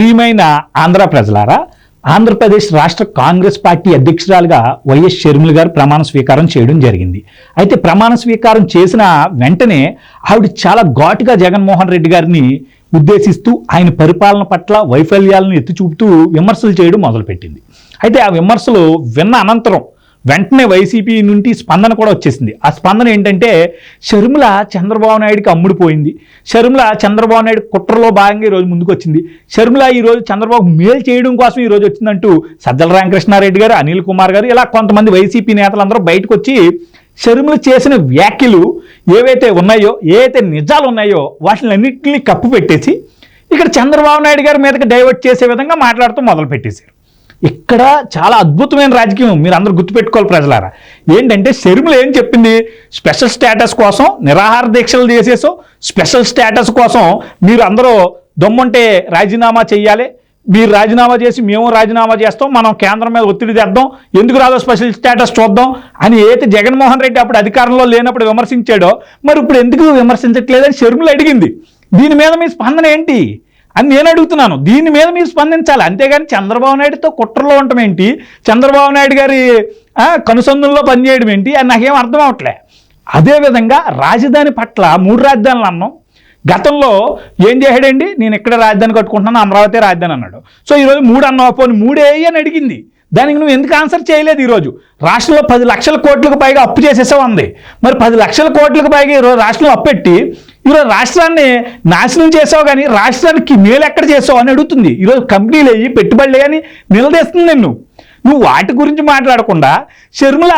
ప్రియమైన ఆంధ్ర ప్రజలారా, ఆంధ్రప్రదేశ్ రాష్ట్ర కాంగ్రెస్ పార్టీ అధ్యక్షురాలుగా వైఎస్ షర్మిల గారు ప్రమాణ స్వీకారం చేయడం జరిగింది. అయితే ప్రమాణ స్వీకారం చేసిన వెంటనే ఆవిడ చాలా ఘాటుగా జగన్మోహన్ రెడ్డి గారిని ఉద్దేశిస్తూ ఆయన పరిపాలన పట్ల వైఫల్యాలను ఎత్తి చూపుతూ విమర్శలు చేయడం మొదలుపెట్టింది. అయితే ఆ విమర్శలు విన్న అనంతరం వెంటనే వైసీపీ నుండి స్పందన కూడా వచ్చేసింది. ఆ స్పందన ఏంటంటే, షర్మిల చంద్రబాబు నాయుడికి అమ్ముడుపోయింది, షర్మిల చంద్రబాబు నాయుడు కుట్రలో భాగంగా ఈరోజు ముందుకు వచ్చింది, షర్మిల ఈరోజు చంద్రబాబు మేలు చేయడం కోసం ఈరోజు వచ్చిందంటూ సజ్జల రామకృష్ణారెడ్డి గారు, అనిల్ కుమార్ గారు, ఇలా కొంతమంది వైసీపీ నేతలందరూ బయటకు వచ్చి షర్మిల చేసిన వ్యాఖ్యలు ఏవైతే ఉన్నాయో, ఏవైతే నిజాలు ఉన్నాయో వాటిని అన్నింటినీ కప్పు పెట్టేసి ఇక్కడ చంద్రబాబు నాయుడు గారి మీదకి డైవర్ట్ చేసే విధంగా మాట్లాడుతూ మొదలుపెట్టేశారు. ఇక్కడ చాలా అద్భుతమైన రాజకీయం మీరు అందరూ గుర్తుపెట్టుకోవాలి ప్రజలారా. ఏంటంటే, షర్మిల ఏం చెప్పింది, స్పెషల్ స్టేటస్ కోసం నిరాహార దీక్షలు చేసేసో, స్పెషల్ స్టేటస్ కోసం మీరు అందరూ దమ్ముంటే రాజీనామా చెయ్యాలి, మీరు రాజీనామా చేసి మేము రాజీనామా చేస్తాం, మనం కేంద్రం మీద ఒత్తిడి తెద్దాం, ఎందుకు రాదో స్పెషల్ స్టేటస్ చూద్దాం అని ఏదైతే జగన్మోహన్ రెడ్డి అప్పుడు అధికారంలో లేనప్పుడు విమర్శించాడో, మరి ఇప్పుడు ఎందుకు విమర్శించట్లేదని షర్మిల అడిగింది. దీని మీద మీ స్పందన ఏంటి అని నేను అడుగుతున్నాను. దీని మీద మీరు స్పందించాలి, అంతేగాని చంద్రబాబు నాయుడుతో కుట్రలో ఉండటం ఏంటి, చంద్రబాబు నాయుడు గారి కనుసందుల్లో పనిచేయడం ఏంటి అని నాకేం అర్థం అవట్లే. అదేవిధంగా రాజధాని పట్ల 3 రాజధానులు అన్నాం. గతంలో ఏం చేశాడండి, నేను ఇక్కడ రాజధాని కట్టుకుంటున్నాను, అమరావతి రాజధాని అన్నాడు. సో ఈరోజు 3 అన్నావు, పోనీ 3 అని అడిగింది. దానికి నువ్వు ఎందుకు ఆన్సర్ చేయలేదు? ఈరోజు రాష్ట్రంలో 10 లక్షల కోట్లకు పైగా అప్పు చేసేసావు అంది. మరి 10 లక్షల కోట్లకు పైగా ఈరోజు రాష్ట్రంలో అప్పు పెట్టి ఈరోజు రాష్ట్రాన్ని నాశనం చేసావు, కానీ రాష్ట్రానికి మేలు ఎక్కడ చేసావు అని అడుగుతుంది. ఈరోజు కంపెనీలు అయ్యి పెట్టుబడులు అని నిలదీస్తుంది నువ్వు వాటి గురించి మాట్లాడకుండా షర్మిల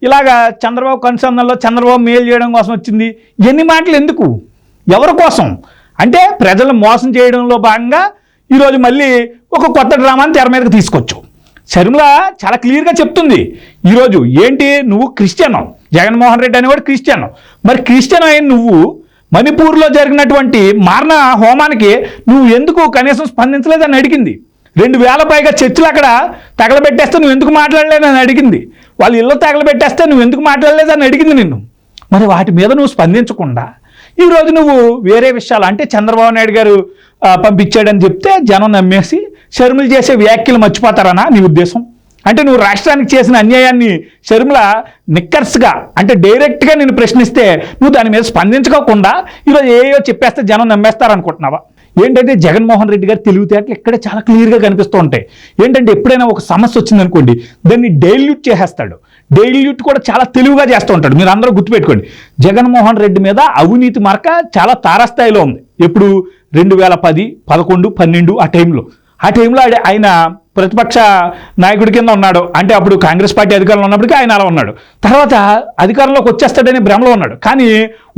ఇలాగా చంద్రబాబు కన్సర్న్లో చంద్రబాబు మేలు చేయడం కోసం వచ్చింది. ఎన్ని మాటలు ఎందుకు, ఎవరి కోసం అంటే ప్రజలను మోసం చేయడంలో భాగంగా ఈరోజు మళ్ళీ ఒక కొత్త డ్రామాని తెర మీదకి తీసుకొచ్చు. షర్మిల చాలా క్లియర్గా చెప్తుంది ఈరోజు, ఏంటి నువ్వు క్రిస్టియన్, జగన్మోహన్ రెడ్డి అనేవాడు క్రిస్టియన్, మరి క్రిస్టియన్ అయిన నువ్వు మణిపూర్లో జరిగినటువంటి మారణ హోమానికి నువ్వు ఎందుకు కనీసం స్పందించలేదని అడిగింది. 2000 పైగా చర్చిలు అక్కడ తగలబెట్టేస్తే నువ్వు ఎందుకు మాట్లాడలేదని అడిగింది. వాళ్ళు ఇళ్ళు తగలబెట్టేస్తే నువ్వు ఎందుకు మాట్లాడలేదని అడిగింది నిన్ను. మరి వాటి మీద నువ్వు స్పందించకుండా ఈరోజు నువ్వు వేరే విషయాలు, అంటే చంద్రబాబు నాయుడు గారు పంపించాడని చెప్తే జనం నమ్మేసి షర్మిల చేసే వ్యాఖ్యలు మర్చిపోతారనా నీ ఉద్దేశం? అంటే నువ్వు రాష్ట్రానికి చేసిన అన్యాయాన్ని షర్మిల నిక్కర్స్గా అంటే డైరెక్ట్గా నేను ప్రశ్నిస్తే నువ్వు దాని మీద స్పందించుకోకుండా ఈరోజు ఏయో చెప్పేస్తే జనం నమ్మేస్తారనుకుంటున్నావా? ఏంటంటే జగన్మోహన్ రెడ్డి గారు తెలివితేటలు ఇక్కడే చాలా క్లియర్గా కనిపిస్తూ ఉంటాయి. ఏంటంటే ఎప్పుడైనా ఒక సమస్య వచ్చిందనుకోండి, దాన్ని డైల్యూట్ చేసేస్తాడు. డైల్యూట్ కూడా చాలా తెలివిగా చేస్తూ ఉంటాడు. మీరు అందరూ గుర్తుపెట్టుకోండి, జగన్మోహన్ రెడ్డి మీద అవినీతి మార్క చాలా తారాస్థాయిలో ఉంది. ఎప్పుడు 2010, 11, 12 ఆ టైంలో ఆయన ప్రతిపక్ష నాయకుడి కింద ఉన్నాడు. అంటే అప్పుడు కాంగ్రెస్ పార్టీ అధికారంలో ఉన్నప్పటికీ ఆయన అలా ఉన్నాడు. తర్వాత అధికారంలోకి వచ్చేస్తాడనే భ్రమలో ఉన్నాడు. కానీ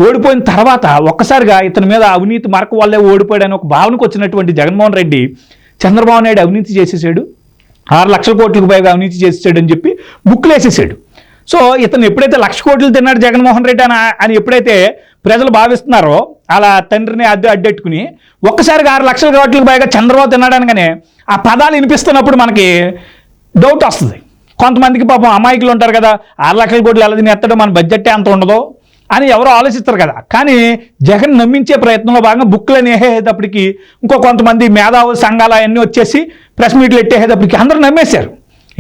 ఓడిపోయిన తర్వాత ఒక్కసారిగా ఇతని మీద అవినీతి మార్క వల్లే ఓడిపోయాడని ఒక భావనకు వచ్చినటువంటి జగన్మోహన్ రెడ్డి చంద్రబాబు నాయుడు అవినీతి చేసేసాడు, 6 లక్షల కోట్లకు పైగా అవినీతి చేసేసాడు అని చెప్పి బుక్లు వేసేసాడు. సో ఇతను ఎప్పుడైతే 1,00,000 కోట్లు తిన్నాడు జగన్మోహన్ రెడ్డి అని ఎప్పుడైతే ప్రజలు భావిస్తున్నారో, అలా తండ్రిని అడ్డెట్టుకుని ఒక్కసారిగా 6 లక్షల కోట్లకు పైగా చంద్రబాబు తిన్నాడనగానే ఆ పదాలు వినిపిస్తున్నప్పుడు మనకి డౌట్ వస్తుంది. కొంతమందికి పాపం అమాయకులు ఉంటారు కదా, 6 లక్షల కోట్లు ఎలా తినేస్తాడో, మన బడ్జెట్ అంత ఉండదో అని ఎవరో ఆలోచిస్తారు కదా. కానీ జగన్ నమ్మించే ప్రయత్నంలో భాగంగా బుక్లు అని వేసేటప్పటికి ఇంకో కొంతమంది మేధావుల సంఘాలు అవన్నీ వచ్చేసి ప్రెస్ మీట్లు ఎట్టేసేటప్పటికి అందరూ నమ్మేశారు.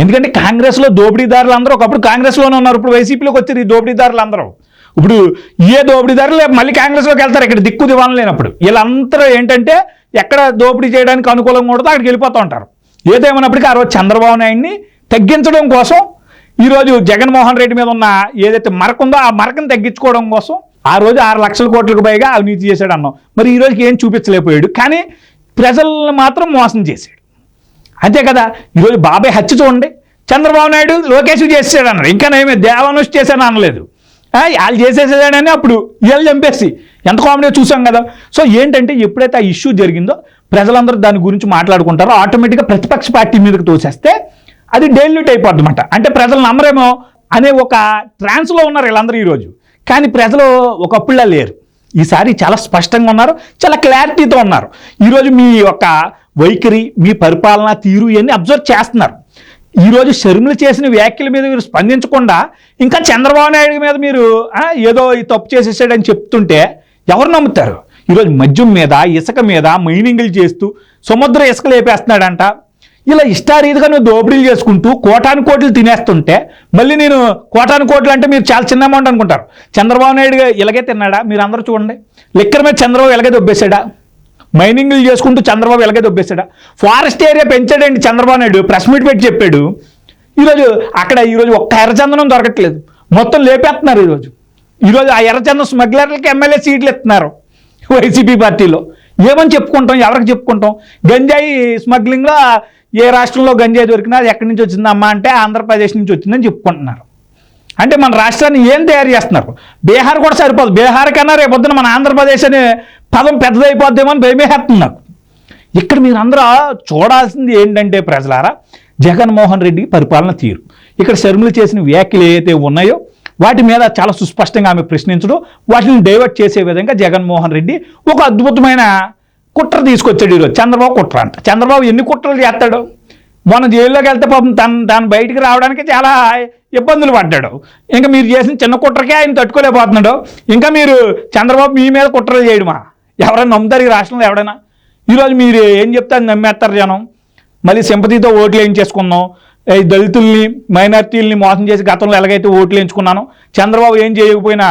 ఎందుకంటే కాంగ్రెస్లో దోపిడీదారులు అందరూ ఒకప్పుడు కాంగ్రెస్లోనే ఉన్నారు, ఇప్పుడు వైసీపీలోకి వచ్చారు ఈ దోపిడీదారులు అందరూ. ఇప్పుడు ఏ దోపిడీదారులు మళ్ళీ కాంగ్రెస్లోకి వెళ్తారు ఇక్కడ దిక్కు దివాణం లేనప్పుడు. వీళ్ళందరూ ఏంటంటే ఎక్కడ దోపిడీ చేయడానికి అనుకూలంగా ఉండదో అక్కడికి వెళ్ళిపోతూ ఉంటారు. ఏదేమైనప్పటికీ ఆ రోజు చంద్రబాబు నాయుడిని తగ్గించడం కోసం, ఈరోజు జగన్మోహన్ రెడ్డి మీద ఉన్న ఏదైతే మరక ఉందో ఆ మరకను తగ్గించుకోవడం కోసం ఆ రోజు 6 లక్షల కోట్లకు పైగా అవినీతి చేశాడు అన్నాం. మరి ఈ రోజుకి ఏం చూపించలేకపోయాడు, కానీ ప్రజలను మాత్రం మోసం చేశాడు. అంతే కదా. ఈరోజు బాబాయ్ హత్య చూడండి, చంద్రబాబు నాయుడు లోకేష్ చేసాడు అన్నారు, ఇంకా నేమే దేవానుష్ చేశాను అనలేదు. వాళ్ళు చేసేసాడని అప్పుడు వీళ్ళు చంపేసి ఎంత కామెడీ చూసాం కదా. సో ఏంటంటే ఎప్పుడైతే ఆ ఇష్యూ జరిగిందో ప్రజలందరూ దాని గురించి మాట్లాడుకుంటారో ఆటోమేటిక్గా ప్రతిపక్ష పార్టీ మీదకి తోసేస్తే అది డైల్యూట్ అయిపోద్ది అనమాట. అంటే ప్రజలు నమ్మరేమో అనే ఒక ట్రాన్స్లో ఉన్నారు వీళ్ళందరూ ఈరోజు. కానీ ప్రజలు ఒకప్పుడులా లేరు, ఈసారి చాలా స్పష్టంగా ఉన్నారు, చాలా క్లారిటీతో ఉన్నారు. ఈరోజు మీ యొక్క వైఖరి, మీ పరిపాలన తీరు ఇవన్నీ అబ్జర్వ్ చేస్తున్నారు. ఈరోజు షర్మిల చేసిన వ్యాఖ్యల మీద మీరు స్పందించకుండా ఇంకా చంద్రబాబు నాయుడు మీద మీరు ఏదో ఈ తప్పు చేసేసాడని చెప్తుంటే ఎవరు నమ్ముతారు? ఈరోజు మద్యం మీద, ఇసుక మీద మైనింగ్లు చేస్తూ సముద్ర ఇసుక లేపేస్తున్నాడంట. ఇలా ఇష్టారీతిగా నువ్వు దోపిడీలు చేసుకుంటూ కోటాను కోట్లు తినేస్తుంటే మళ్ళీ నేను కోటాను కోట్లు అంటే మీరు చాలా చిన్న అమౌంట్ అనుకుంటారు. చంద్రబాబు నాయుడు ఇలాగే తిన్నాడా? మీరు అందరూ చూడండి. లిక్కర్ మీద చంద్రబాబు ఇలాగే దొబ్బేశాడా? మైనింగ్లు చేసుకుంటూ చంద్రబాబు ఇలాగే దొబ్బేశాడా? ఫారెస్ట్ ఏరియా పెంచాడండి చంద్రబాబు నాయుడు, ప్రెస్ మీట్ పెట్టి చెప్పాడు. ఈరోజు ఒక్క ఎర్రచందనం దొరకట్లేదు, మొత్తం లేపేస్తున్నారు. ఈరోజు ఆ ఎర్రచందనం స్మగ్లర్లకి ఎమ్మెల్యే సీట్లు ఇస్తున్నారు వైసీపీ పార్టీలో. ఏమని చెప్పుకుంటాం? ఎవరికి చెప్పుకుంటాం? గంజాయి స్మగ్లింగ్లో ఏ రాష్ట్రంలో గంజాయి దొరికినా అది ఎక్కడి నుంచి వచ్చిందమ్మా అంటే ఆంధ్రప్రదేశ్ నుంచి వచ్చిందని చెప్పుకుంటున్నారు. అంటే మన రాష్ట్రాన్ని ఏం తయారు చేస్తున్నారు? బీహార్ కూడా సరిపోదు. బీహార్ కన్నా రేపొద్దున మన ఆంధ్రప్రదేశ్ అనే పదం పెద్దదైపోద్దేమో అని భయమేస్తుంది నాకు. ఇక్కడ మీరు అందరూ చూడాల్సింది ఏంటంటే ప్రజలారా, జగన్మోహన్ రెడ్డి పరిపాలన తీరు. ఇక్కడ షర్మిల చేసిన వ్యాఖ్యలు ఏవైతే ఉన్నాయో వాటి మీద చాలా సుస్పష్టంగా ఆమె ప్రశ్నించడం, వాటిని డైవర్ట్ చేసే విధంగా జగన్మోహన్ రెడ్డి ఒక అద్భుతమైన కుట్ర తీసుకొచ్చాడు. ఈరోజు చంద్రబాబు కుట్ర అంట. చంద్రబాబు ఎన్ని కుట్రలు చేస్తాడు? మొన్న జైల్లోకి వెళ్తే పాపం తను బయటికి రావడానికి చాలా ఇబ్బందులు పడ్డాడు. ఇంకా మీరు చేసిన చిన్న కుట్రకే ఆయన తట్టుకోలేకపోతున్నాడు. ఇంకా మీరు చంద్రబాబు మీ మీద కుట్రలు చేయడమా? ఎవరైనా నమ్ముతారు ఈ రాష్ట్రంలో? ఎవడైనా ఈరోజు మీరు ఏం చెప్తారు నమ్మేస్తారు జనం. మళ్ళీ సింపతితో ఓట్లు వేయించేసుకుందాం, ఈ దళితుల్ని మైనార్టీలని మోసం చేసి గతంలో ఎలాగైతే ఓట్లు వేయించుకున్నానో, చంద్రబాబు ఏం చేయకపోయినా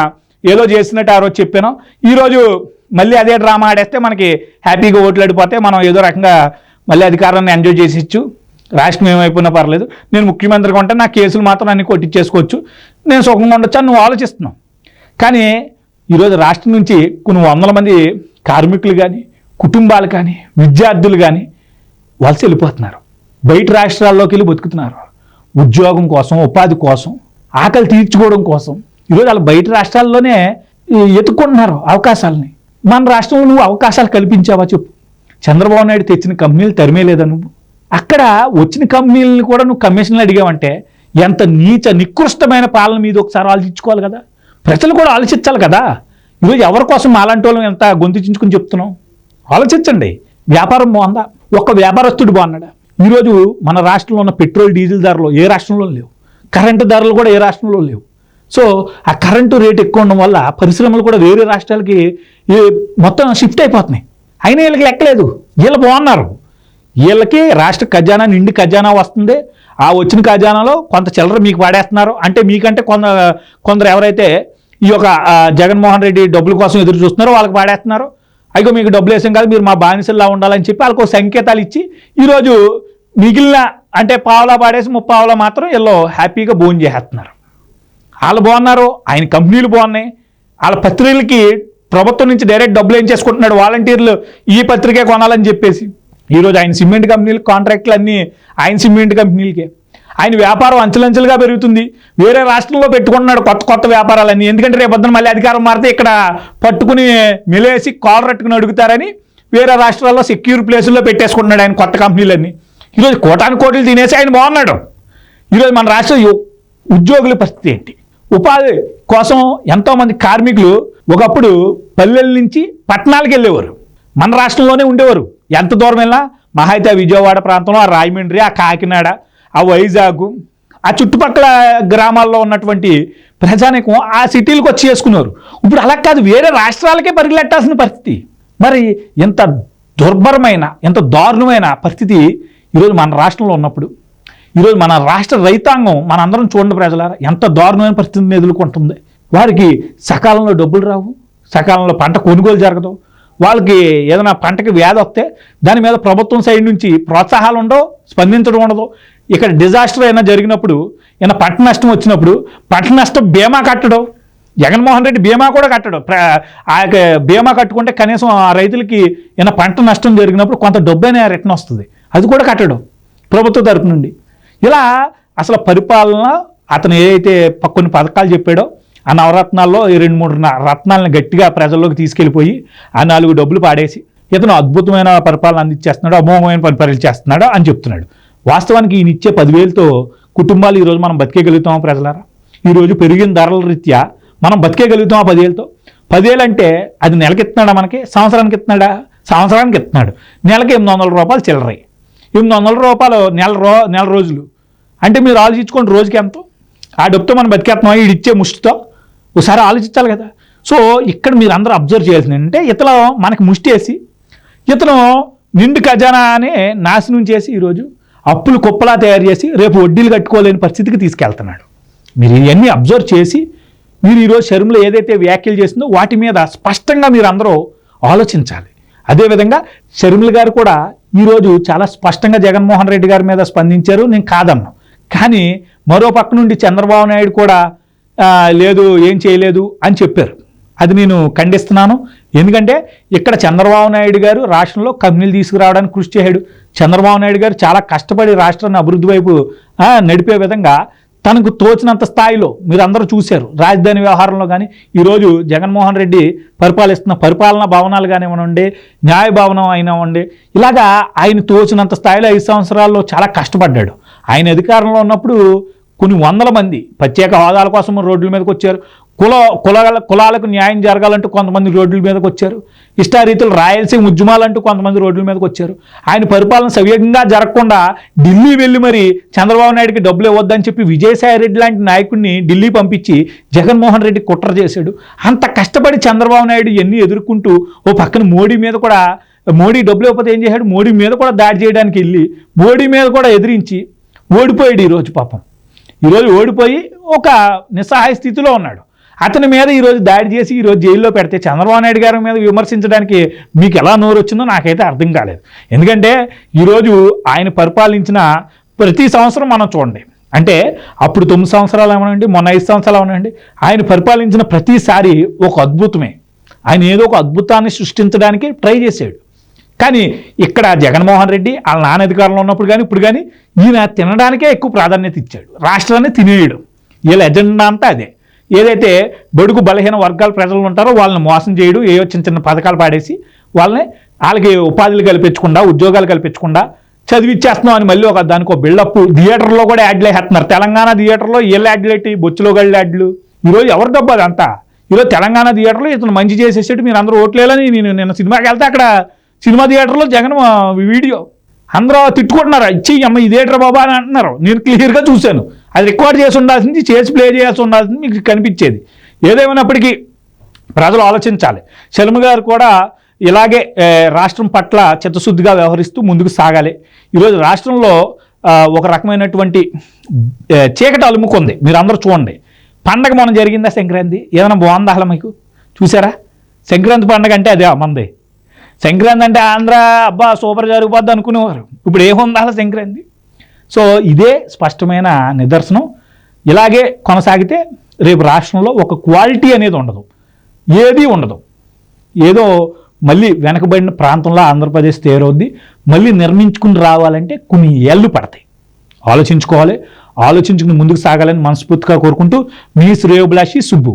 ఏదో చేసినట్టు ఆ రోజు చెప్పాను, ఈరోజు మళ్ళీ అదే డ్రామా ఆడేస్తే మనకి హ్యాపీగా ఓట్లు ఆడిపోతే మనం ఏదో రకంగా మళ్ళీ అధికారాన్ని ఎంజాయ్ చేసిచ్చు, రాష్ట్రం ఏమైపోయినా పర్లేదు, నేను ముఖ్యమంత్రిగా ఉంటే నా కేసులు మాత్రం అన్ని కొట్టించేసుకోవచ్చు, నేను సుఖంగా ఉండొచ్చు అని నువ్వు ఆలోచిస్తున్నావు. కానీ ఈరోజు రాష్ట్రం నుంచి కొన్ని వందల మంది కార్మికులు కానీ, కుటుంబాలు కానీ, విద్యార్థులు కానీ వలస వెళ్ళిపోతున్నారు. బయట రాష్ట్రాల్లోకి వెళ్ళి బతుకుతున్నారు. ఉద్యోగం కోసం, ఉపాధి కోసం, ఆకలి తీర్చుకోవడం కోసం ఈరోజు వాళ్ళు బయట రాష్ట్రాల్లోనే ఎత్తుకుంటున్నారు అవకాశాలని. మన రాష్ట్రంలో నువ్వు అవకాశాలు కల్పించావా చెప్పు? చంద్రబాబు నాయుడు తెచ్చిన కంపెనీలు తరిమేలేదా నువ్వు? అక్కడ వచ్చిన కంపెనీలను కూడా నువ్వు కమిషన్లు అడిగావంటే ఎంత నీచ నికృష్టమైన పాలన మీద ఒకసారి ఆలోచించుకోవాలి కదా. ప్రజలు కూడా ఆలోచించాలి కదా. ఈరోజు ఎవరి కోసం అలాంటి వాళ్ళని ఎంత గొంతుచించుకుని చెప్తున్నావు? ఆలోచించండి. వ్యాపారం బాగుందా? ఒక్క వ్యాపారస్తుడు బాగున్నాడా? ఈరోజు మన రాష్ట్రంలో ఉన్న పెట్రోల్ డీజిల్ ధరలు ఏ రాష్ట్రంలో లేవు, కరెంటు ధరలు కూడా ఏ రాష్ట్రంలో లేవు. సో ఆ కరెంటు రేటు ఎక్కువ ఉండడం వల్ల పరిశ్రమలు కూడా వేరే రాష్ట్రాలకి మొత్తం షిఫ్ట్ అయిపోతున్నాయి. అయినా వీళ్ళకి లెక్కలేదు. వీళ్ళు బాగున్నారు. వీళ్ళకి రాష్ట్ర ఖజానా నిండి ఖజానా వస్తుంది. ఆ వచ్చిన ఖజానాలో కొంత చిల్లర మీకు వాడేస్తున్నారు. అంటే మీకంటే కొందరు ఎవరైతే ఈ యొక్క జగన్మోహన్ రెడ్డి డబ్బుల కోసం ఎదురు చూస్తున్నారో వాళ్ళకి వాడేస్తున్నారు. అయిగో మీకు డబ్బులు వేసాం కాదు, మీరు మా బానిసల్లా ఉండాలని చెప్పి వాళ్ళకు సంకేతాలు ఇచ్చి ఈరోజు మిగిలిన అంటే పావలా పాడేసి ముప్పావలా మాత్రం వీళ్ళు హ్యాపీగా భోజనం చేసేస్తున్నారు. వాళ్ళు బాగున్నారు, ఆయన కంపెనీలు బాగున్నాయి. వాళ్ళ పత్రికలకి ప్రభుత్వం నుంచి డైరెక్ట్ డబ్బులు ఏం చేసుకుంటున్నాడు, వాలంటీర్లు ఈ పత్రికే కొనాలని చెప్పేసి. ఈరోజు ఆయన సిమెంట్ కంపెనీలు కాంట్రాక్ట్లు అన్నీ ఆయన సిమెంట్ కంపెనీలకే. ఆయన వ్యాపారం అంచెలంచెలుగా పెరుగుతుంది. వేరే రాష్ట్రంలో పెట్టుకుంటున్నాడు కొత్త వ్యాపారాలన్నీ. ఎందుకంటే రేపొద్దున మళ్ళీ అధికారం మారితే ఇక్కడ పట్టుకుని మెలేసి కాలర్ అట్టుకుని అడుగుతారని వేరే రాష్ట్రాల్లో సెక్యూర్ ప్లేసుల్లో పెట్టేసుకుంటున్నాడు ఆయన కొత్త కంపెనీలన్నీ. ఈరోజు కోటాను కోట్లు తినేసి ఆయన బాగున్నాడు. ఈరోజు మన రాష్ట్ర ఉద్యోగుల పరిస్థితి ఏంటి? ఉపాధి కోసం ఎంతోమంది కార్మికులు ఒకప్పుడు పల్లెల నుంచి పట్టణాలకు వెళ్ళేవారు, మన రాష్ట్రంలోనే ఉండేవారు. ఎంత దూరం వెళ్ళినా మహా అయితే విజయవాడ ప్రాంతంలో, ఆ రాయమండ్రి, ఆ కాకినాడ, ఆ వైజాగ్, ఆ చుట్టుపక్కల గ్రామాల్లో ఉన్నటువంటి ప్రజానికం ఆ సిటీలకు వచ్చి చేసుకున్నారు. ఇప్పుడు అలా కాదు, వేరే రాష్ట్రాలకే పరిగెట్టాల్సిన పరిస్థితి. మరి ఎంత దుర్భరమైన, ఎంత దారుణమైన పరిస్థితి ఈరోజు మన రాష్ట్రంలో ఉన్నప్పుడు, ఈరోజు మన రాష్ట్ర రైతాంగం మనందరం చూడండి ప్రజలారా ఎంత దారుణమైన పరిస్థితిని ఎదుర్కొంటుంది. వారికి సకాలంలో డబ్బులు రావు, సకాలంలో పంట కొనుగోలు జరగదు. వాళ్ళకి ఏదైనా పంటకి వ్యాధి వస్తే దాని మీద ప్రభుత్వం సైడ్ నుంచి ప్రోత్సాహాలు ఉండవు, స్పందించడం ఉండదు. ఇక్కడ డిజాస్టర్ అయినా జరిగినప్పుడు, ఏమైనా పంట నష్టం వచ్చినప్పుడు పంట నష్టం బీమా కట్టడం, జగన్మోహన్ రెడ్డి బీమా కూడా కట్టడం. ఆ యొక్క బీమా కట్టుకుంటే కనీసం ఆ రైతులకి ఏమైనా పంట నష్టం జరిగినప్పుడు కొంత డబ్బైనా రిటర్న్ వస్తుంది, అది కూడా కట్టడం ప్రభుత్వ తరపు నుండి. ఇలా అసలు పరిపాలన అతను ఏదైతే కొన్ని పథకాలు చెప్పాడో ఆ నవరత్నాల్లో ఈ 2-3 రత్నాలను గట్టిగా ప్రజల్లోకి తీసుకెళ్ళిపోయి ఆ 4 డబ్బులు పాడేసి ఇతను అద్భుతమైన పరిపాలన అందించేస్తున్నాడు, అమోఘమైన పరిపాలన చేస్తున్నాడు అని చెప్తున్నాడు. వాస్తవానికి ఈయన ఇచ్చే 10,000తో కుటుంబాలు ఈరోజు మనం బతికేయగలుగుతామా ప్రజలారా? ఈరోజు పెరిగిన ధరల రీత్యా మనం బతికేయగలుగుతామా 10,000తో? 10,000 అంటే అది నెలకి ఇస్తున్నాడా మనకి? సంవత్సరానికి ఇస్తున్నాడా? సంవత్సరానికి ఇస్తున్నాడు. నెలకి 800 రూపాయలు చిల్లరై. 800 రూపాయలు నెల రోజులు అంటే మీరు ఆలోచించుకోండి రోజుకి ఎంతో. ఆ డబ్బుతో మనం బతికేస్తున్నాం ఈడిచ్చే ముష్టితో. ఒకసారి ఆలోచించాలి కదా. సో ఇక్కడ మీరు అందరూ అబ్జర్వ్ చేయాల్సింది ఏంటంటే ఇతను మనకి ముష్టేసి ఇతను నిండు ఖజానా అనే నాశనం చేసి ఈరోజు అప్పులు కుప్పలా తయారు చేసి రేపు వడ్డీలు కట్టుకోలేని పరిస్థితికి తీసుకెళ్తున్నాడు. మీరు ఇవన్నీ అబ్జర్వ్ చేసి మీరు ఈరోజు షర్మిల ఏదైతే వ్యాఖ్యలు చేసిందో వాటి మీద స్పష్టంగా మీరు అందరూ ఆలోచించాలి. అదేవిధంగా షర్మిల గారు కూడా ఈరోజు చాలా స్పష్టంగా జగన్మోహన్ రెడ్డి గారి మీద స్పందించారు, నేను కాదన్నాను. కానీ మరో పక్క నుండి చంద్రబాబు నాయుడు కూడా లేదు ఏం చేయలేదు అని చెప్పారు. అది నేను ఖండిస్తున్నాను. ఎందుకంటే ఇక్కడ చంద్రబాబు నాయుడు గారు రాష్ట్రంలో కంపెనీలు తీసుకురావడానికి కృషి చేశాడు. చంద్రబాబు నాయుడు గారు చాలా కష్టపడి రాష్ట్రాన్ని అభివృద్ధి వైపు నడిపే విధంగా తనకు తోచినంత స్థాయిలో మీరు అందరూ చూశారు. రాజధాని వ్యవహారంలో కానీ ఈరోజు జగన్మోహన్ రెడ్డి పరిపాలిస్తున్న పరిపాలనా భవనాలు కానివ్వండి, న్యాయ భవనం అయినవ్వండి, ఇలాగా ఆయన తోచినంత స్థాయిలో 5 సంవత్సరాల్లో చాలా కష్టపడ్డాడు. ఆయన అధికారంలో ఉన్నప్పుడు కొన్ని వందల మంది ప్రత్యేక హోదాల కోసం రోడ్ల మీదకి వచ్చారు. కులాలకు న్యాయం జరగాలంటూ కొంతమంది రోడ్ల మీదకి వచ్చారు. ఇష్టారీతులు రాయలసీమ ఉద్యమాలంటూ కొంతమంది రోడ్ల మీదకి వచ్చారు. ఆయన పరిపాలన సవ్యంగా జరగకుండా ఢిల్లీ వెళ్ళి మరి చంద్రబాబు నాయుడికి డబ్బులు ఇవ్వద్దని చెప్పి విజయసాయి రెడ్డి లాంటి నాయకుడిని ఢిల్లీ పంపించి జగన్మోహన్ రెడ్డి కుట్ర చేశాడు. అంత కష్టపడి చంద్రబాబు నాయుడు ఇవన్నీ ఎదుర్కొంటూ ఓ పక్కన మోడీ డబ్బులు ఇవ్వకపోతే ఏం చేశాడు, మోడీ మీద కూడా దాడి చేయడానికి వెళ్ళి మోడీ మీద కూడా ఎదిరించి ఓడిపోయాడు. ఈరోజు పాపం ఈరోజు ఓడిపోయి ఒక నిస్సహాయ స్థితిలో ఉన్నాడు. అతని మీద ఈరోజు దాడి చేసి ఈరోజు జైల్లో పెడితే చంద్రబాబు నాయుడు గారి మీద విమర్శించడానికి మీకు ఎలా నోరు వచ్చిందో నాకైతే అర్థం కాలేదు. ఎందుకంటే ఈరోజు ఆయన పరిపాలించిన ప్రతి సంవత్సరం మనం చూడండి, అంటే అప్పుడు 9 సంవత్సరాలు ఏమనండి, మొన్న 5 సంవత్సరాలు ఏమనండి, ఆయన పరిపాలించిన ప్రతిసారి ఒక అద్భుతమే. ఆయన ఏదో ఒక అద్భుతాన్ని సృష్టించడానికి ట్రై చేశాడు. కానీ ఇక్కడ జగన్మోహన్ రెడ్డి వాళ్ళ నాన్న అధికారంలో ఉన్నప్పుడు కానీ ఇప్పుడు కానీ ఈయన తినడానికే ఎక్కువ ప్రాధాన్యత ఇచ్చాడు, రాష్ట్రాన్ని తినేయడం. వీళ్ళ ఎజెండా అంతా అదే. ఏదైతే బడుగు బలహీన వర్గాల ప్రజలు ఉంటారో వాళ్ళని మోసం చేయడం, ఏవో చిన్న చిన్న పథకాలు పాడేసి వాళ్ళకి ఉపాధులు కల్పించకుండా, ఉద్యోగాలు కల్పించకుండా చదివిచ్చేస్తున్నాం అని మళ్ళీ దానికి ఒక బిల్డప్. థియేటర్లో కూడా యాడ్లు వేస్తున్నారు. తెలంగాణ థియేటర్లో వీళ్ళ యాడ్లు ఏంటి, బొచ్చులో గళ్ళ యాడ్లు. ఈరోజు ఎవరు డబ్బు అదంతా. ఈరోజు తెలంగాణ థియేటర్లో ఇతను మంచి చేసేసేట్టు మీరు అందరూ ఓట్లేలని నేను నిన్న సినిమాకి వెళ్తే అక్కడ సినిమా థియేటర్లో జగన్ వీడియో అందరూ తిట్టుకుంటున్నారు, ఇచ్చి అమ్మ ఇదేట్రా బాబా అని అంటున్నారు. నేను క్లియర్గా చూశాను. అది రికార్డ్ చేసి ఉండాల్సింది, చేసి ప్లే చేయాల్సి ఉండాల్సింది మీకు కనిపించేది. ఏదేమైనప్పటికీ ప్రజలు ఆలోచించాలి. షర్మిల గారు కూడా ఇలాగే రాష్ట్రం పట్ల చిత్తశుద్ధిగా వ్యవహరిస్తూ ముందుకు సాగాలి. ఈరోజు రాష్ట్రంలో ఒక రకమైనటువంటి చీకటి అలుముకుంది. మీరు అందరూ చూడండి. పండగ మనం జరిగిందా సంక్రాంతి? ఏదైనా బాగుందా అసలు మీకు? చూసారా? సంక్రాంతి పండగ అంటే అదే మంది. సంక్రాంతి అంటే ఆంధ్ర అబ్బా సూపర్ జరిగిపోద్ది అనుకునేవారు. ఇప్పుడు ఏముంది అసలు సంక్రాంతి? సో ఇదే స్పష్టమైన నిదర్శనం. ఇలాగే కొనసాగితే రేపు రాష్ట్రంలో ఒక క్వాలిటీ అనేది ఉండదు, ఏది ఉండదు. ఏదో మళ్ళీ వెనకబడిన ప్రాంతంలో ఆంధ్రప్రదేశ్ తయారవుద్ది. మళ్ళీ నిర్మించుకుని రావాలంటే కొన్ని ఏళ్ళు పడతాయి. ఆలోచించుకోవాలి. ఆలోచించుకుని ముందుకు సాగాలని మనస్ఫూర్తిగా కోరుకుంటూ మీ శ్రేయోభిలాషి సుబ్బు.